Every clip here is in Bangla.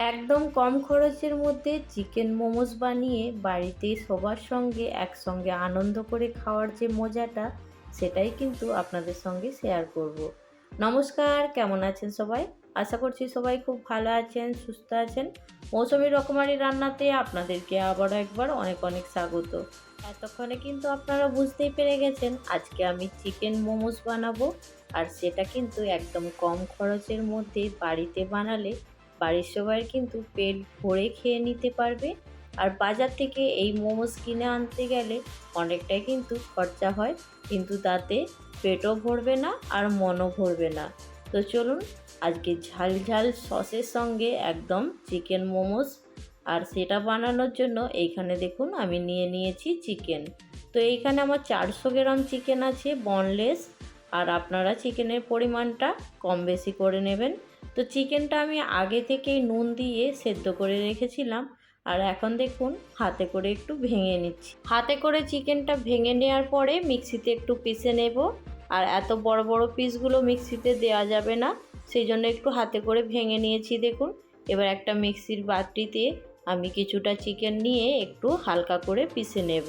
একদম কম খরচের মধ্যে চিকেন মোমোস বানিয়ে বাড়িতে সবার সঙ্গে একসঙ্গে আনন্দ করে খাওয়ার যে মজাটা, সেটাই কিন্তু আপনাদের সঙ্গে শেয়ার করব। নমস্কার, কেমন আছেন সবাই? আশা করছি সবাই খুব ভালো আছেন, সুস্থ আছেন। মৌসুমী রকমারি রান্নাতে আপনাদেরকে আবারও একবার অনেক অনেক স্বাগত। এতক্ষণে কিন্তু আপনারা বুঝতেই পেরে গেছেন আজকে আমি চিকেন মোমোস বানাবো, আর সেটা কিন্তু একদম কম খরচের মধ্যে বাড়িতে বানালে বাড়ির সবাই কিন্তু পেট ভরে খেয়ে নিতে পারবে। আর বাজার থেকে এই মোমোস কিনে আনতে গেলে অনেকটাই কিন্তু খরচা হয়, কিন্তু তাতে পেটও ভরবে না আর মনও ভরবে না। তো চলুন আজকে ঝাল ঝাল সসের সঙ্গে একদম চিকেন মোমোস, আর সেটা বানানোর জন্য এইখানে দেখুন আমি নিয়ে নিয়েছি চিকেন। তো এইখানে আমার 400 গ্রাম চিকেন আছে বনলেস, আর আপনারা চিকেনের পরিমাণটা কম বেশি করে নেবেন। তো চিকেনটা আমি আগে থেকেই নুন দিয়ে সেদ্ধ করে রেখেছিলাম, আর এখন দেখুন হাতে করে একটু ভেঙে নিচ্ছি। হাতে করে চিকেনটা ভেঙে নেওয়ার পরে মিক্সিতে একটু পিষে নেব। আর এত বড় বড় পিসগুলো মিক্সিতে দেওয়া যাবে না, সেই জন্য একটু হাতে করে ভেঙে নিয়েছি দেখুন। এবার একটা মিক্সির বাটিতে আমি কিছুটা চিকেন নিয়ে একটু হালকা করে পিষে নেব।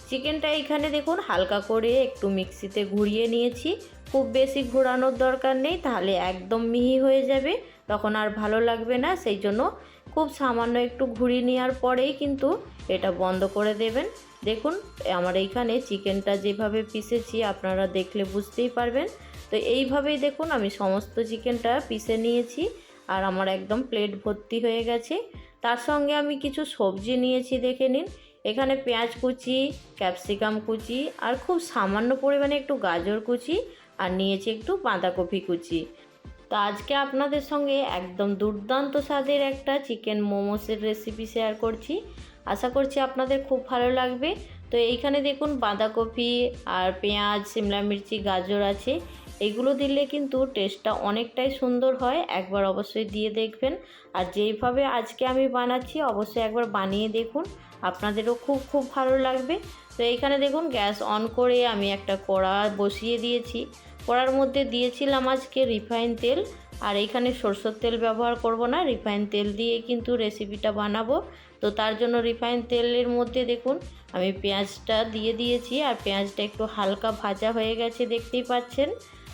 চিকেনটা এখানে দেখুন হালকা করে একটু মিক্সিতে ঘুরিয়ে নিয়েছি। খুব বেশি ঘোরানোর দরকার নেই, তাহলে একদম মিহি হয়ে যাবে, তখন আর ভালো লাগবে না। সেই জন্য খুব সামান্য একটু ঘুরিয়ে নেওয়ার পরেই কিন্তু এটা বন্ধ করে দেবেন। দেখুন আমার এইখানে চিকেনটা যেভাবে পিষেছি আপনারা দেখলে বুঝতেই পারবেন। তো এইভাবেই দেখুন আমি সমস্ত চিকেনটা পিষে নিয়েছি, আর আমার একদম প্লেট ভর্তি হয়ে গেছে। তার সঙ্গে আমি কিছু সবজি নিয়েছি, দেখে নিন। এখানে পেঁয়াজ কুচি, ক্যাপসিকাম কুচি, আর খুব সামান্য পরিমাণে একটু গাজর কুচি, আর নিয়েছি একটু বাঁধাকপি কুচি। তো আজকে আপনাদের সঙ্গে একদম দুর্দান্ত স্বাদের একটা চিকেন মোমোসের রেসিপি শেয়ার করছি। আশা করছি আপনাদের খুব ভালো লাগবে। তো এইখানে দেখুন বাঁধাকপি আর পেঁয়াজ, সিমলা মির্চি, গাজর আছে। এগুলো দিলে কিন্তু টেস্টটা অনেকটাই সুন্দর হয়, একবার অবশ্যই দিয়ে দেখবেন। আর যেইভাবে আজকে আমি বানাচ্ছি অবশ্যই একবার বানিয়ে দেখুন, আপনাদেরও খুব খুব ভালো লাগবে। তো এইখানে দেখুন গ্যাস অন করে আমি একটা কড়া বসিয়ে দিয়েছি। কড়ার মধ্যে দিয়েছিলাম আজকে রিফাইন তেল, আর এইখানে সরষের তেল ব্যবহার করব না, রিফাইন তেল দিয়ে কিন্তু রেসিপিটা বানাবো। তো তার জন্য রিফাইন তেলের মধ্যে দেখুন আমি পেঁয়াজটা দিয়ে দিয়েছি, আর পেঁয়াজটা একটু হালকা ভাজা হয়ে গেছে দেখতেই পাচ্ছেন।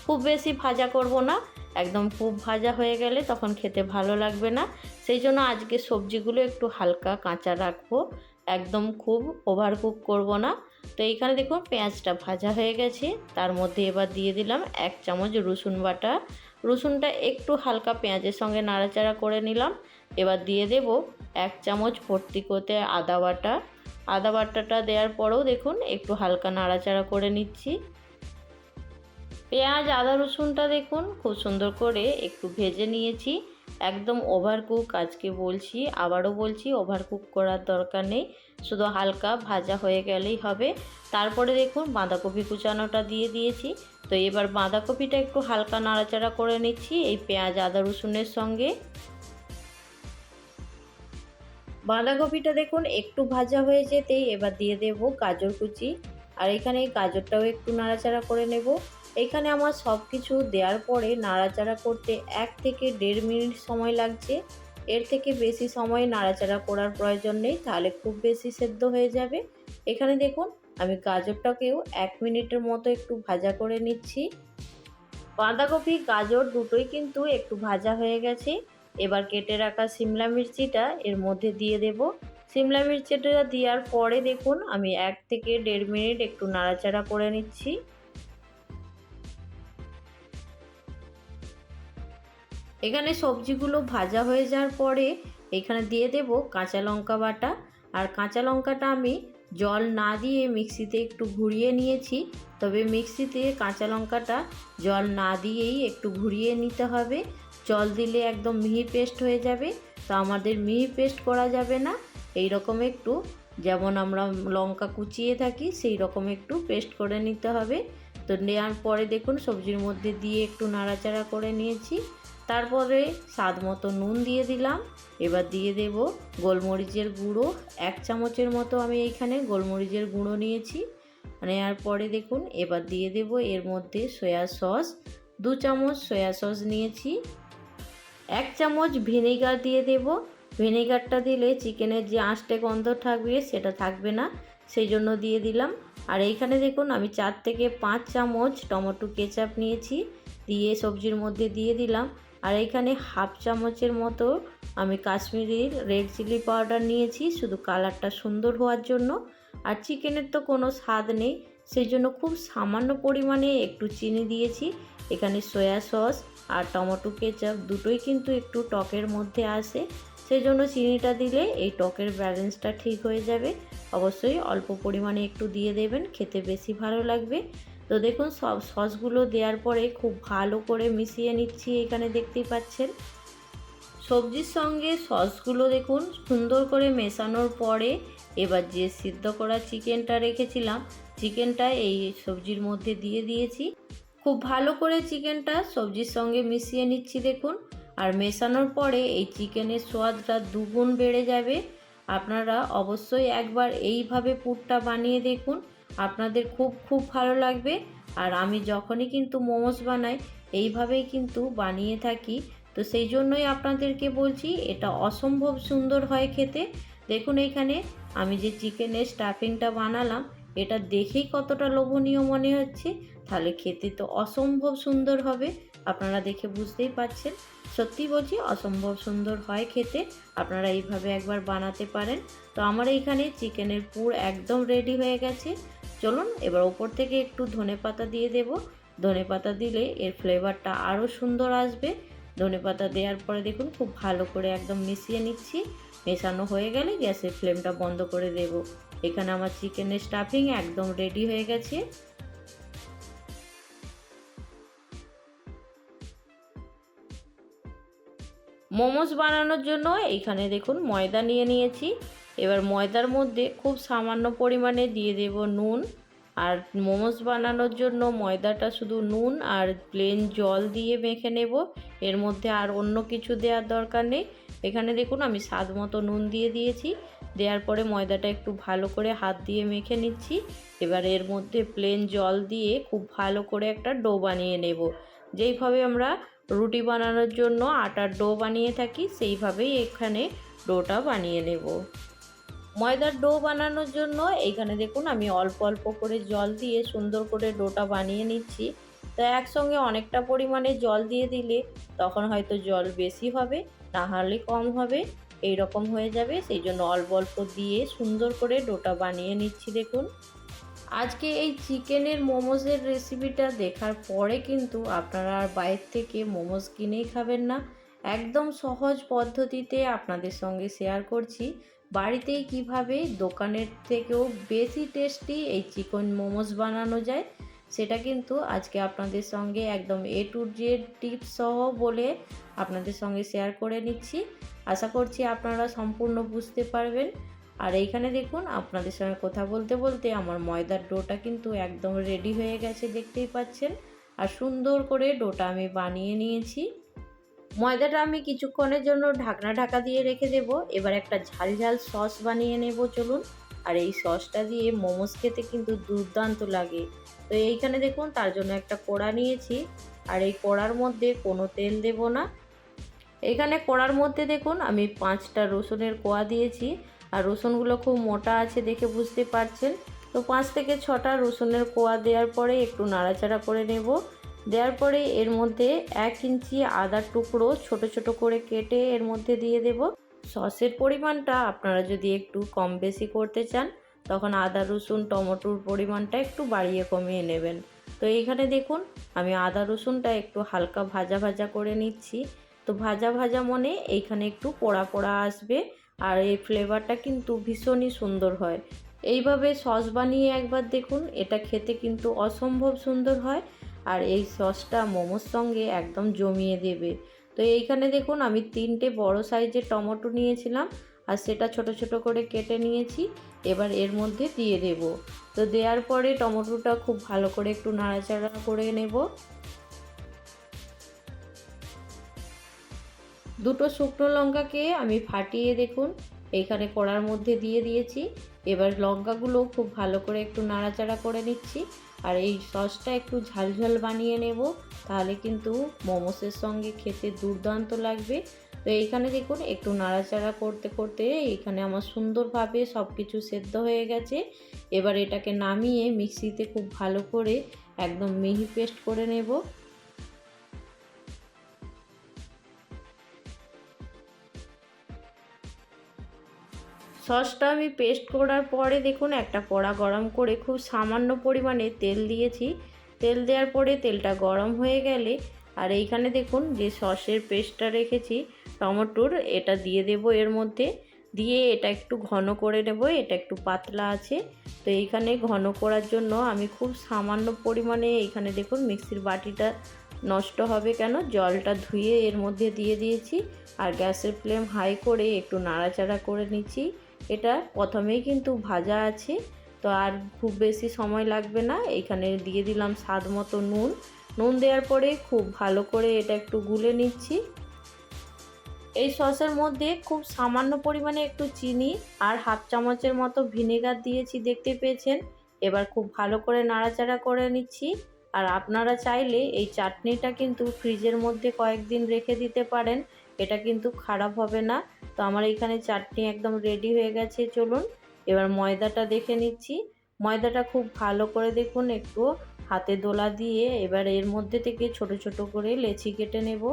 খুব বেশি ভাজা করব না, একদম খুব ভাজা হয়ে গেলে তখন খেতে ভালো লাগবে না। সেই জন্য আজকে সবজিগুলো একটু হালকা কাঁচা রাখবো, একদম খুব ওভারকুক করব না। তো এইখানে দেখুন পেঁয়াজটা ভাজা হয়ে গেছে, তার মধ্যে এবার দিয়ে দিলাম 1 চামচ রসুন বাটা। রসুনটা একটু হালকা পেঁয়াজের সঙ্গে নাড়াচাড়া করে নিলাম। এবার দিয়ে দেব 1 চামচ ভর্তি করতে আদা বাটা। আদা বাটাটা দেওয়ার পরেও দেখুন একটু হালকা নাড়াচাড়া করে নিচ্ছি। পেঁয়াজ আদা রসুনটা দেখুন খুব সুন্দর করে একটু ভেজে নিয়েছি। একদম ওভারকুক আজকে বলছি, আবারও বলছি, ওভারকুক করার দরকার নেই, শুধু হালকা ভাজা হয়ে গেলেই হবে। তারপরে দেখুন বাঁধাকপি কুচানোটা দিয়ে দিয়েছি। তো এবার বাঁধাকপিটা একটু হালকা নাড়াচাড়া করে নিচ্ছি এই পেঁয়াজ আদা রসুনের সঙ্গে। বাঁধাকপিটা দেখুন একটু ভাজা হয়ে যেতেই এবার দিয়ে দেব গাজর কুচি, আর এখানে গাজরটাও একটু নাড়াচাড়া করে নেব। এখানে আমার সব কিছু দেওয়ার পরে নাড়াচাড়া করতে 1 থেকে 1.5 মিনিট সময় লাগছে। এর থেকে বেশি সময় নাড়াচাড়া করার প্রয়োজন নেই, তাহলে খুব বেশি সেদ্ধ হয়ে যাবে। এখানে দেখুন আমি গাজরটাকেও 1 মিনিটের মতো একটু ভাজা করে নিচ্ছি। বাঁধাকপি গাজর দুটোই কিন্তু একটু ভাজা হয়ে গেছে। এবার কেটে রাখা সিমলা মির্চিটা এর মধ্যে দিয়ে দেব। সিমলা মির্চিটা দেওয়ার পরে দেখুন আমি 1 থেকে 1.5 মিনিট একটু নাড়াচাড়া করে নিচ্ছি। এখানে সবজিগুলো ভাজা হয়ে যাওয়ার পরে এখানে দিয়ে দেব কাঁচা লঙ্কা বাটা। আর কাঁচা লঙ্কাটা আমি জল না দিয়ে মিক্সিতে একটু ঘুরিয়ে নিয়েছি, তবে মিক্সিতে কাঁচা লঙ্কাটা জল না দিয়েই একটু ঘুরিয়ে নিতে হবে। জল দিলে একদম মিহি পেস্ট হয়ে যাবে, তো আমাদের মিহি পেস্ট করা যাবে না, এই রকম একটু যেমন আমরা লঙ্কা কুচিয়ে থাকি সেই রকম একটু পেস্ট করে নিতে হবে। তো নেওয়ার পরে দেখুন সবজির মধ্যে দিয়ে একটু নাড়াচাড়া করে নিয়েছি। তারপরে স্বাদ মতো নুন দিয়ে দিলাম। এবার দিয়ে দেব গোলমরিচের গুঁড়ো, 1 চামচের মতো আমি এইখানে গোলমরিচের গুঁড়ো নিয়েছি। নেওয়ার পরে দেখুন এবার দিয়ে দেব এর মধ্যে সয়া সস, 2 চামচ সয়া সস নিয়েছি, 1 চামচ ভিনেগার দিয়ে দেব। ভিনেগারটা দিলে চিকেনের যে আঁশটে গন্ধ থাকবে সেটা থাকবে না, সেই জন্য দিয়ে দিলাম। আর এইখানে দেখুন আমি 4 থেকে 5 চামচ টমেটো কেচাপ নিয়েছি, দিয়ে সবজির মধ্যে দিয়ে দিলাম। আর এইখানে হাফ চামচের মতো আমি কাশ্মীরি রেড চিলি পাউডার নিয়েছি, শুধু কালারটা সুন্দর হওয়ার জন্য। আর চিকেনের তো কোনো স্বাদ নেই, সেই জন্য খুব সামান্য পরিমাণে একটু চিনি দিয়েছি। এখানে সয়া সস আর টমেটো কেচাপ দুটোই কিন্তু একটু টকের মধ্যে আসে, সেই জন্য চিনিটা দিলে এই টকের ব্যালেন্সটা ঠিক হয়ে যাবে। অবশ্যই অল্প পরিমাণে একটু দিয়ে দেবেন, খেতে বেশি ভালো লাগবে। তো দেখুন সব সসগুলো দেওয়ার পরে খুব ভালো করে মিশিয়ে নিচ্ছি। এখানে দেখতেই পাচ্ছেন সবজির সঙ্গে সসগুলো দেখুন সুন্দর করে মেশানোর পরে এবার যে সিদ্ধ করা চিকেনটা রেখেছিলাম, চিকেনটা এই সবজির মধ্যে দিয়ে দিয়েছি। খুব ভালো করে চিকেনটা সবজির সঙ্গে মিশিয়ে নিচ্ছি দেখুন। আর মেশানোর পরে এই চিকেনের স্বাদটা দুগুণ বেড়ে যাবে। আপনারা অবশ্যই একবার এইভাবে পুরটা বানিয়ে দেখুন, আপনাদের খুব ভালো লাগবে। আর আমি যখনই কিন্তু মোমোস বানাই এইভাবেই কিন্তু বানিয়ে থাকি, তো সেই জন্যই আপনাদেরকে বলছি এটা অসম্ভব সুন্দর হয় খেতে। দেখুন এইখানে আমি যে চিকেনের স্টাফিংটা বানালাম এটা দেখেই কতটা লোভনীয় মনে হচ্ছে, তাহলে খেতে তো অসম্ভব সুন্দর হবে। আপনারা দেখে বুঝতেই পারছেন, সত্যি বলছি অসম্ভব সুন্দর হয় খেতে। আপনারা এইভাবে একবার বানাতে পারেন। তো আমার এইখানে চিকেনের পুর একদম রেডি হয়ে গেছে। চলুন এবার ওপর থেকে একটু ধনেপাতা দিয়ে দেব। ধনেপাতা দিলে এর ফ্লেভারটা আরও সুন্দর আসবে। ধনেপাতা দেওয়ার পরে দেখুন খুব ভালো করে একদম মিশিয়ে নিচ্ছি। মেশানো হয়ে গেলে গ্যাসের ফ্লেমটা বন্ধ করে দেব। এখানে আমার চিকেনের স্টাফিং একদম রেডি হয়ে গেছে। মোমোস বানানোর জন্য এইখানে দেখুন ময়দা নিয়ে নিয়েছি। এবার ময়দার মধ্যে খুব সামান্য পরিমাণে দিয়ে দেব নুন। আর মোমোস বানানোর জন্য ময়দাটা শুধু নুন আর প্লেন জল দিয়ে মেখে নেব, এর মধ্যে আর অন্য কিছু দেওয়ার দরকার নেই। এখানে দেখুন আমি স্বাদ মতো নুন দিয়ে দিয়েছি। দেওয়ার পরে ময়দাটা একটু ভালো করে হাত দিয়ে মেখে নিচ্ছি। এবার এর মধ্যে প্লেন জল দিয়ে খুব ভালো করে একটা ডো বানিয়ে নেব। যেইভাবে আমরা রুটি বানানোর জন্য আটার ডো বানিয়ে থাকি সেইভাবেই এখানে ডোটা বানিয়ে নেব। ময়দার ডো বানানোর জন্য এইখানে দেখুন আমি অল্প অল্প করে জল দিয়ে সুন্দর করে ডোটা বানিয়ে নিচ্ছি। তো একসঙ্গে অনেকটা পরিমাণে জল দিয়ে দিলে তখন হয়তো জল বেশি হবে, না হলে কম হবে, এই রকম হয়ে যাবে। সেই জন্য অল্প অল্প দিয়ে সুন্দর করে ডোটা বানিয়ে নিচ্ছি দেখুন। আজকে এই চিকেনের মোমোসের রেসিপিটা দেখার পরে কিন্তু আপনারা আর বাইরে থেকে মোমোস কিনেই খাবেন না। একদম সহজ পদ্ধতিতে আপনাদের সঙ্গে শেয়ার করছি বাড়িতেই কিভাবে দোকানের থেকেও বেশি টেস্টি এই চিকেন মোমোস বানানো যায়। সেটা কিন্তু আজকে আপনাদের সঙ্গে একদম A to Z টিপস সহ বলে আপনাদের সঙ্গে শেয়ার করে নিচ্ছি। আশা করছি আপনারা সম্পূর্ণ বুঝতে পারবেন। আর এইখানে দেখুন আপনাদের সঙ্গে কথা বলতে বলতে আমার ময়দার ডোটা কিন্তু একদম রেডি হয়ে গেছে, দেখতেই পাচ্ছেন। আর সুন্দর করে ডোটা আমি বানিয়ে নিয়েছি। ময়দাটা আমি কিছুক্ষণের জন্য ঢাকা দিয়ে রেখে দেব। এবার একটা ঝাল ঝাল সস বানিয়ে নেব চলুন। আর এই সসটা দিয়ে মোমোস খেতে কিন্তু দুর্দান্ত লাগে। তো এইখানে দেখুন তার জন্য একটা কড়া নিয়েছি। আর এই কড়ার মধ্যে কোনো তেল দেব না। এখানে কড়ার মধ্যে দেখুন আমি 5টা রসুনের কোয়া দিয়েছি। আর রসুনগুলো খুব মোটা আছে দেখে বুঝতে পারছেন। তো 5 থেকে 6টা রসুনের কোয়া দেওয়ার পরে একটু নাড়াচাড়া করে নেব। দেওয়ার পরে এর মধ্যে 1 ইঞ্চি আদার টুকরো ছোট ছোট করে কেটে এর মধ্যে দিয়ে দেব। সসের পরিমাণটা আপনারা যদি একটু কম বেশি করতে চান তখন আদা রসুন টমেটোর পরিমাণটা একটু বাড়িয়ে কমিয়ে নেবেন। তো এইখানে দেখুন আমি আদা রসুনটা একটু হালকা ভাজা ভাজা করে নিচ্ছি। তো ভাজা ভাজা মনে এইখানে একটু পোড়া পোড়া আসবে। আর এই ফ্লেভারটা কিন্তু ভীষণই সুন্দর হয়। এইভাবে সস বানিয়ে একবার দেখুন, এটা খেতে কিন্তু অসম্ভব সুন্দর হয়। আর এই সসটা মোমোর সঙ্গে একদম জমিয়ে দেবে। তো এইখানে দেখুন আমি 3টে বড় সাইজের টমেটো নিয়েছিলাম আর সেটা ছোট ছোট করে কেটে নিয়েছি। এবার এর মধ্যে দিয়ে দেব। তো দেওয়ার পরে টমেটোটা খুব ভালো করে একটু নাড়াচাড়া করে নেব। দুটো শুকনো লঙ্কাকে আমি ফাটিয়ে দেখুন এইখানে কড়ার মধ্যে দিয়ে দিয়েছি। এবার লঙ্কাগুলো খুব ভালো করে একটু নাড়াচাড়া করে নিচ্ছি। আর এই সসটা একটু ঝালঝাল বানিয়ে নেব। তাহলে কিন্তু মোমোসের সঙ্গে খেতে দুর্দান্ত লাগবে। তো এইখানে দেখুন একটু নাড়াচাড়া করতে করতে এইখানে আমার সুন্দরভাবে সব কিছু সেদ্ধ হয়ে গেছে। এবার এটাকে নামিয়ে মিক্সিতে খুব ভালো করে একদম মিহি পেস্ট করে নেব। সসটা আমি পেস্ট করার পরে দেখুন একটা কড়া গরম করে খুব সামান্য পরিমাণে তেল দিয়েছি। তেল দেওয়ার পরে তেলটা গরম হয়ে গেলে আর এইখানে দেখুন যে সসের পেস্টটা রেখেছি টমেটোর, এটা দিয়ে দেব এর মধ্যে। দিয়ে এটা একটু ঘন করে নেব, এটা একটু পাতলা আছে। তো এইখানে ঘন করার জন্য আমি খুব সামান্য পরিমাণে এইখানে দেখুন মিক্সির বাটিটা নষ্ট হবে কেন জলটা ধুয়ে এর মধ্যে দিয়ে দিয়েছি। আর গ্যাসের ফ্লেম হাই করে একটু নাড়াচাড়া করে নিচ্ছি। এটা প্রথমেই কিন্তু ভাজা আছে, তো আর খুব বেশি সময় লাগবে না। এইখানে দিয়ে দিলাম স্বাদ মতো নুন। নুন দেওয়ার পরে খুব ভালো করে এটা একটু গুলে নিচ্ছি। এই সসের মধ্যে খুব সামান্য পরিমাণে একটু চিনি আর হাফ চামচের মতো ভিনেগার দিয়েছি, দেখতে পেয়েছেন। এবার খুব ভালো করে নাড়াচাড়া করে নিচ্ছি। আর আপনারা চাইলে এই চাটনিটা কিন্তু ফ্রিজের মধ্যে কয়েকদিন রেখে দিতে পারেন, এটা কিন্তু খারাপ হবে না। তো আমার এখানে চাটনি একদম রেডি হয়ে গেছে। চলুন এবার ময়দাটা দেখে নিচ্ছি। ময়দাটা খুব ভালো করে দেখুন একটু হাতে দোলা দিয়ে এবার এর মধ্যে থেকে ছোট ছোট করে লেচি কেটে নেব।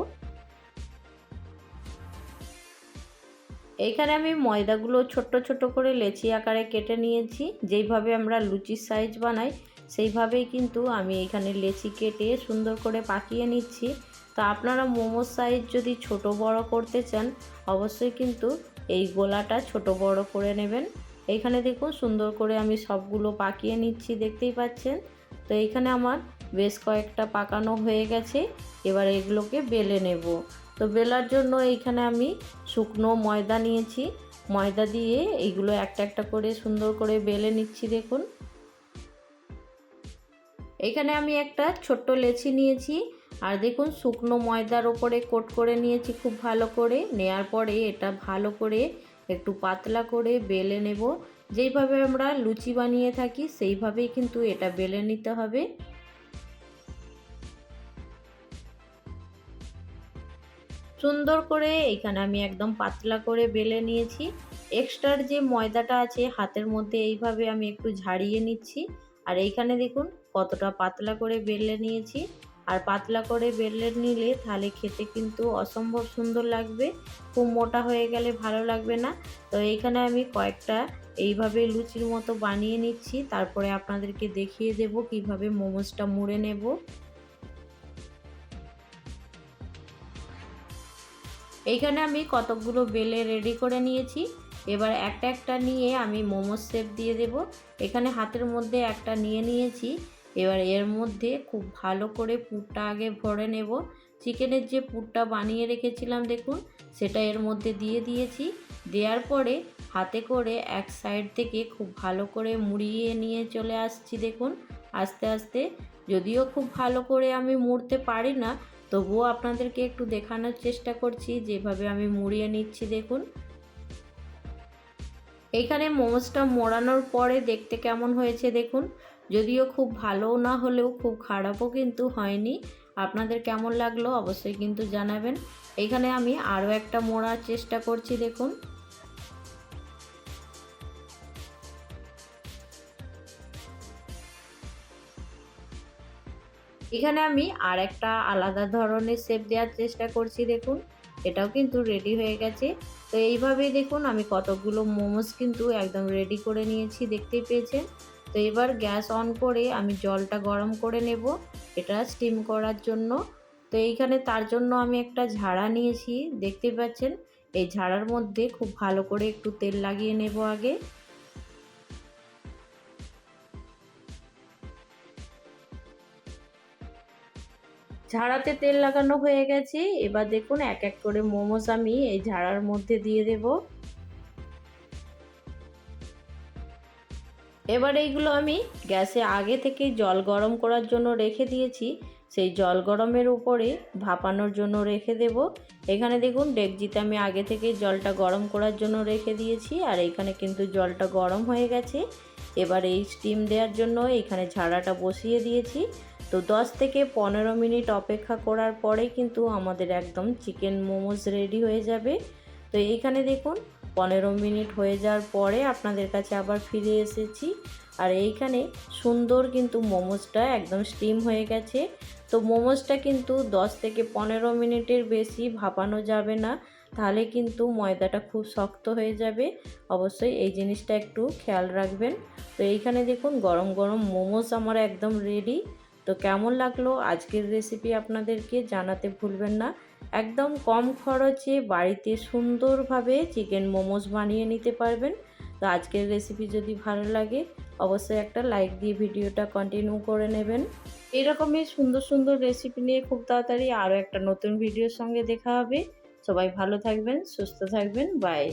এইখানে আমি ময়দাগুলো ছোট্ট ছোট করে লেচি আকারে কেটে নিয়েছি। যেইভাবে আমরা লুচির সাইজ বানাই সেইভাবেই কিন্তু আমি এখানে লেচি কেটে সুন্দর করে পাকিয়ে নিচ্ছি। তো আপনারা মোমোর সাইজ যদি ছোট বড় করতে চান অবশ্যই কিন্তু এই গোলাটা ছোট বড় করে নেবেন। এইখানে দেখুন সুন্দর করে আমি সবগুলো পাকিয়ে নিচ্ছি, দেখতেই পাচ্ছেন। তো এইখানে আমার বেশ কয়েকটা পাকানো হয়ে গেছে। এবার এগুলোকে বেলে নেব। তো বেলার জন্য এইখানে আমি শুকনো ময়দা নিয়েছি। ময়দা দিয়ে এইগুলো একটা একটা করে সুন্দর করে বেলে নিচ্ছি। দেখুন এখানে আমি একটা ছোট্ট লেচি নিয়েছি আর দেখুন শুকনো ময়দার ওপরে কোট করে নিয়েছি খুব ভালো করে। নেয়ার পরে এটা ভালো করে একটু পাতলা করে বেলে নেব। যেইভাবে আমরা লুচি বানিয়ে থাকি সেইভাবেই কিন্তু এটা বেলে নিতে হবে। সুন্দর করে এইখানে আমি একদম পাতলা করে বেলে নিয়েছি। এক্সট্রার যে ময়দাটা আছে হাতের মধ্যে এইভাবে আমি একটু ঝাড়িয়ে নিচ্ছি। আর এইখানে দেখুন কতটা পাতলা করে বেলে নিয়েছি। আর পাতলা করে বেলে নিলে তাহলে খেতে কিন্তু অসম্ভব সুন্দর লাগবে, খুব মোটা হয়ে গেলে ভালো লাগবে না। তো এইখানে আমি কয়েকটা এইভাবে লুচির মতো বানিয়ে নিচ্ছি, তারপরে আপনাদেরকে দেখিয়ে দেব কিভাবে মোমোসটা মুড়ে নেব। এইখানে আমি কতকগুলো বেলে রেডি করে নিয়েছি। এবার একটা একটা নিয়ে আমি মোমোস শেপ দিয়ে দেব। এখানে হাতের মধ্যে একটা নিয়ে নিয়েছি। এবার এর মধ্যে খুব ভালো করে পুরটা আগে ভরে নেব। চিকেনের যে পুরটা বানিয়ে রেখেছিলাম দেখুন সেটা এর মধ্যে দিয়ে দিয়েছি। দেওয়ার পরে হাতে করে এক সাইড থেকে খুব ভালো করে মুড়িয়ে নিয়ে চলে আসছি। দেখুন আস্তে আস্তে, যদিও খুব ভালো করে আমি মুড়তে পারি না, তবুও আপনাদেরকে একটু দেখানোর চেষ্টা করছি যেভাবে আমি মুড়িয়ে নিচ্ছি। দেখুন এইখানে মোমোসটা মোড়ানোর পরে দেখতে কেমন হয়েছে দেখুন। যদিও খুব ভালোও না হলেও খুব খারাপও কিন্তু হয়নি। আপনাদের কেমন লাগলো অবশ্যই কিন্তু জানাবেন। এইখানে আমি আরও একটা মোড়ার চেষ্টা করছি। দেখুন এখানে আমি আর একটা আলাদা ধরনের শেপ দেওয়ার চেষ্টা করছি। দেখুন এটাও কিন্তু রেডি হয়ে গেছে। তো এইভাবেই দেখুন আমি কতগুলো মোমোস কিন্তু একদম রেডি করে নিয়েছি, দেখতেই পেয়েছেন। তো এবার গ্যাস অন করে আমি জলটা গরম করে নেব এটা স্টিম করার জন্য। তো এইখানে তার জন্য আমি একটা ঝাড়া নিয়েছি, দেখতেই পাচ্ছেন। এই ঝাড়ার মধ্যে খুব ভালো করে একটু তেল লাগিয়ে নেব আগে। ঝাড়াতে তেল লাগানো হয়ে গেছে। এবার দেখুন এক এক করে মোমোস আমি এই ঝাড়ার মধ্যে দিয়ে দেব। এবার এইগুলো আমি গ্যাসে আগে থেকে জল গরম করার জন্য রেখে দিয়েছি, সেই জল গরমের উপরে ভাপানোর জন্য রেখে দেব। এখানে দেখুন ডেকচিতে আমি আগে থেকে জলটা গরম করার জন্য রেখে দিয়েছি আর এইখানে কিন্তু জলটা গরম হয়ে গেছে। এবার এই স্টিম দেওয়ার জন্য এইখানে ঝাড়াটা বসিয়ে দিয়েছি। তো 10 থেকে 15 মিনিট অপেক্ষা করার পরে কিন্তু আমাদের একদম চিকেন মোমোস রেডি হয়ে যাবে। তো এইখানে দেখুন 15 মিনিট হয়ে যাওয়ার পরে আপনাদের কাছে আবার ফিরে এসেছি। আর এইখানে সুন্দর কিন্তু মোমোসটা একদম স্টিম হয়ে গেছে। তো মোমোসটা কিন্তু 10 থেকে 15 মিনিটের বেশি ভাপানো যাবে না, তাহলে কিন্তু ময়দাটা খুব শক্ত হয়ে যাবে। অবশ্যই এই জিনিসটা একটু খেয়াল রাখবেন। তো এইখানে দেখুন গরম গরম মোমোস আমার একদম রেডি। তো কেমন লাগলো আজকের রেসিপি আপনাদেরকে জানাতে ভুলবেন না। একদম কম খরচে বাড়িতে সুন্দরভাবে চিকেন মোমোস বানিয়ে নিতে পারবেন। তো আজকের রেসিপি যদি ভালো লাগে অবশ্যই একটা লাইক দিয়ে ভিডিওটা কন্টিনিউ করে নেবেন। এইরকমই সুন্দর সুন্দর রেসিপি নিয়ে খুব তাড়াতাড়ি আরও একটা নতুন ভিডিওর সঙ্গে দেখা হবে। সবাই ভালো থাকবেন, সুস্থ থাকবেন, বাই।